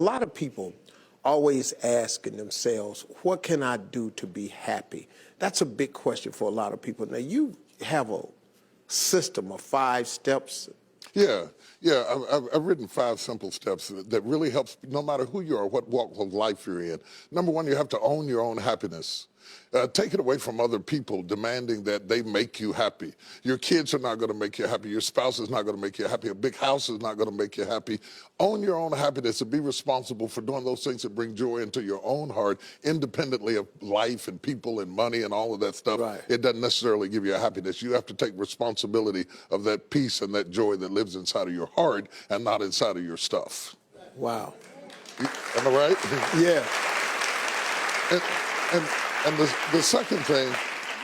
A lot of people always asking themselves, what can I do to be happy? That's a big question for a lot of people. Now, you have a system of 5 steps. Yeah. I've written 5 simple steps that really helps no matter who you are, what walk of life you're in. Number 1, you have to own your own happiness. Take it away from other people demanding that they make you happy. Your kids are not going to make you happy. Your spouse is not going to make you happy. A big house is not going to make you happy. Own your own happiness and be responsible for doing those things that bring joy into your own heart, independently of life and people and money and all of that stuff. Right. It doesn't necessarily give you a happiness. You have to take responsibility of that peace and that joy that lives inside of your heart and not inside of your stuff. Wow. Am I right? Yeah. And the second thing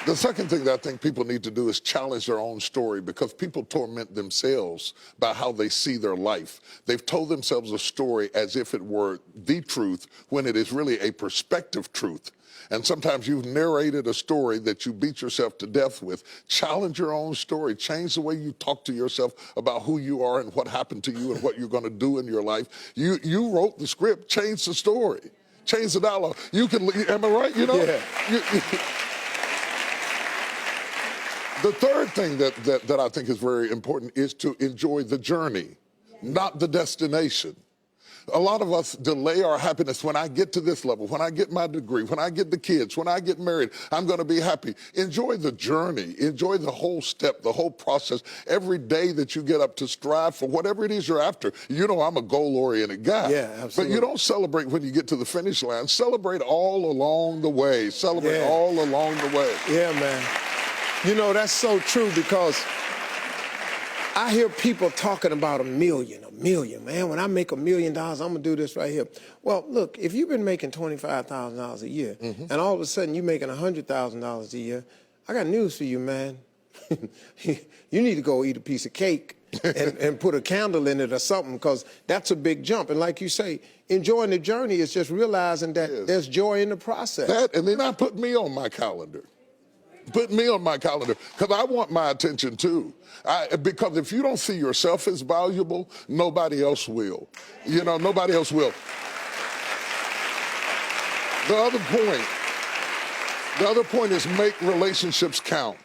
that I think people need to do is challenge their own story, because people torment themselves by how they see their life. They've told themselves a story as if it were the truth when it is really a perspective truth. And sometimes you've narrated a story that you beat yourself to death with. Challenge your own story. Change the way you talk to yourself about who you are and what happened to you and what you're going to do in your life. You wrote the script. Change the story. Change the dialogue. You can, am I right? You know? Yeah. The third thing that I think is very important is to enjoy the journey, not the destination. A lot of us delay our happiness. When I get to this level, when I get my degree, when I get the kids, when I get married, I'm going to be happy. Enjoy the journey. Enjoy the whole step, the whole process. Every day that you get up to strive for whatever it is you're after. You know, I'm a goal-oriented guy. Yeah, absolutely. But you don't celebrate when you get to the finish line. Celebrate all along the way. Celebrate all along the way. Yeah, man. You know, that's so true, because I hear people talking about a million, man. When I make $1 million, I'm going to do this right here. Well, look, if you've been making $25,000 a year, and all of a sudden you're making $100,000 a year, I got news for you, man. You need to go eat a piece of cake and put a candle in it or something, because that's a big jump. And like you say, enjoying the journey is just realizing that there's joy in the process. That, and then I put me on my calendar. Put me on my calendar, because I want my attention too. Because if you don't see yourself as valuable, nobody else will. You know, nobody else will. The other point is make relationships count.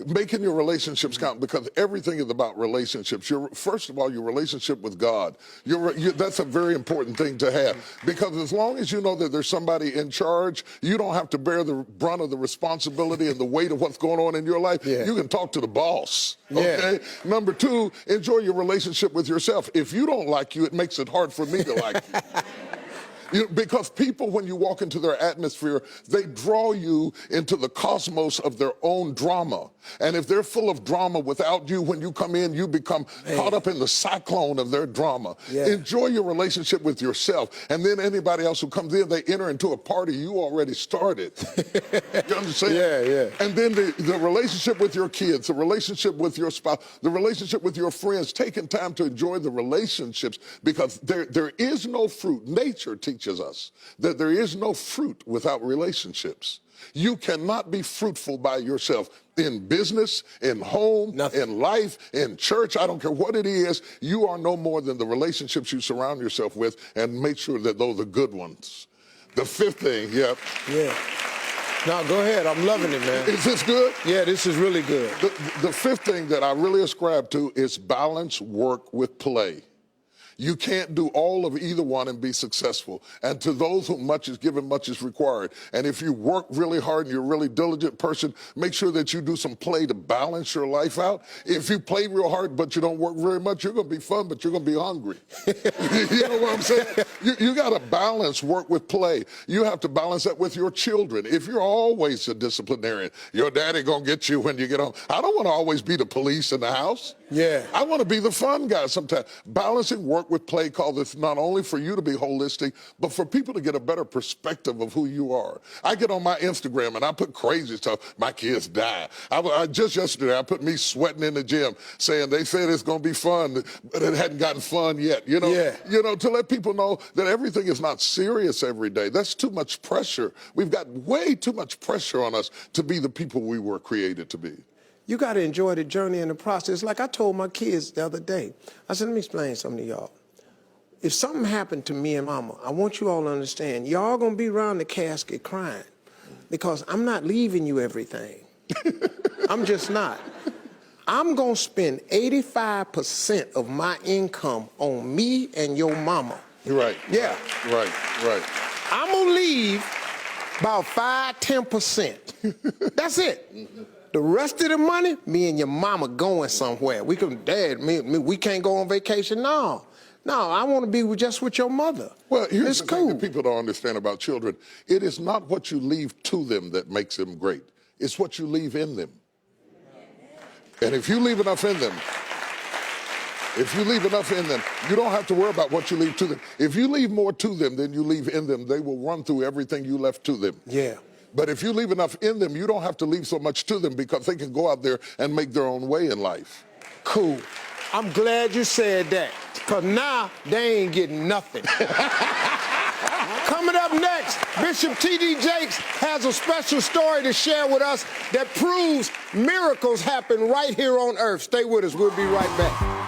Making your relationships count, because everything is about relationships. First of all, your relationship with God. That's a very important thing to have, because as long as you know that there's somebody in charge, you don't have to bear the brunt of the responsibility and the weight of what's going on in your life. You can talk to the boss. Okay. Number 2, enjoy your relationship with yourself. If you don't like you, it makes it hard for me to like you. Because people, when you walk into their atmosphere, they draw you into the cosmos of their own drama. And if they're full of drama without you, when you come in, you become caught up in the cyclone of their drama. Enjoy your relationship with yourself. And then anybody else who comes in, they enter into a party you already started. You understand? And then the relationship with your kids, the relationship with your spouse, the relationship with your friends, taking time to enjoy the relationships, because there is no fruit. Nature teaches us that there is no fruit without relationships. You cannot be fruitful by yourself in business, in home, in life, in church. I don't care what it is. You are no more than the relationships you surround yourself with, and make sure that those are good ones. The 5th thing, No, go ahead. I'm loving it, man. Is this good? Yeah, this is really good. The 5th thing that I really ascribe to is balance work with play. You can't do all of either one and be successful. And to those whom much is given, much is required. And if you work really hard and you're a really diligent person, make sure that you do some play to balance your life out. If you play real hard but you don't work very much, you're going to be fun, but you're going to be hungry. You know what I'm saying? You got to balance work with play. You have to balance that with your children. If you're always a disciplinarian, your daddy going to get you when you get home. I don't want to always be the police in the house. I want to be the fun guy sometimes. Balancing work with play call this not only for you to be holistic, but for people to get a better perspective of who you are. I get on my Instagram and I put crazy stuff. My kids die. Just yesterday, I put me sweating in the gym, saying they said it's going to be fun, but it hadn't gotten fun yet. You know, to let people know that everything is not serious every day. That's too much pressure. We've got way too much pressure on us to be the people we were created to be. You got to enjoy the journey and the process. Like I told my kids the other day, I said, let me explain something to y'all. if something happened to me and mama, I want you all to understand, y'all gonna be around the casket crying because I'm not leaving you everything. I'm just not. I'm gonna spend 85% of my income on me and your mama. Right. Yeah. Right. I'm gonna leave about 5–10%. That's it. The rest of the money, me and your mama going somewhere. We can, Dad, we can't go on vacation. No, I want to be just with your mother. Well, here's it's the cool. thing that people don't understand about children. It is not what you leave to them that makes them great. It's what you leave in them. And if you leave enough in them, you don't have to worry about what you leave to them. If you leave more to them than you leave in them, they will run through everything you left to them. Yeah. But if you leave enough in them, you don't have to leave so much to them because they can go out there and make their own way in life. Cool. I'm glad you said that, because now they ain't getting nothing. Coming up next, Bishop T.D. Jakes has a special story to share with us that proves miracles happen right here on earth. Stay with us. We'll be right back.